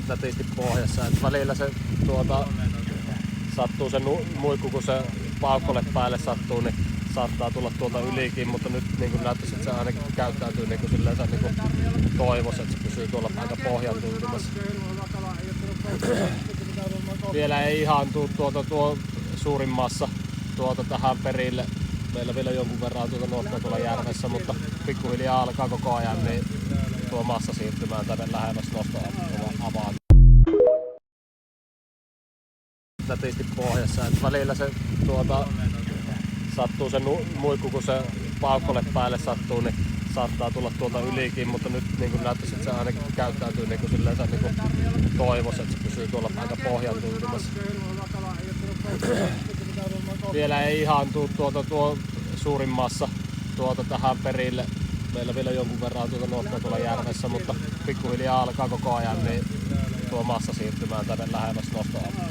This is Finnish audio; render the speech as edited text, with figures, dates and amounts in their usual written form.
nätisti pohjassa. Et välillä se sattuu se muikku, kun se paukkolle päälle sattuu, niin saattaa tulla tuolta ylikin, mutta nyt niin näyttäisi, että se ainakin käyttäytyy niin kuin silleen, niin kuin toivoisi, että se pysyy tuolla aika pohjan tuntumassa. Vielä ei ihan tuo suurin massa tähän perille. Meillä vielä jonkun verran nuottaa tuolla järvessä, mutta pikkuhiljaa alkaa koko ajan niin tuo massa siirtymään tänne lähemmäs nostoavaan. Nätisti pohjassa. Et välillä se sattuu se muikku, kun se paukkolle päälle sattuu, niin saattaa tulla tuolta ylikin, mutta nyt niin näyttäisi, että se ainakin käyttäytyy niin kuin silleen, niin kuin toivoisi, että se pysyy tuolla aika pohjan tuntumassa. Vielä ei ihan tuo suurin massa tähän perille. Meillä vielä jonkun verran nuottaa tuolla järvessä, mutta pikkuhiljaa alkaa koko ajan niin tuo massa siirtymään tänne lähemmäs nostoavaan.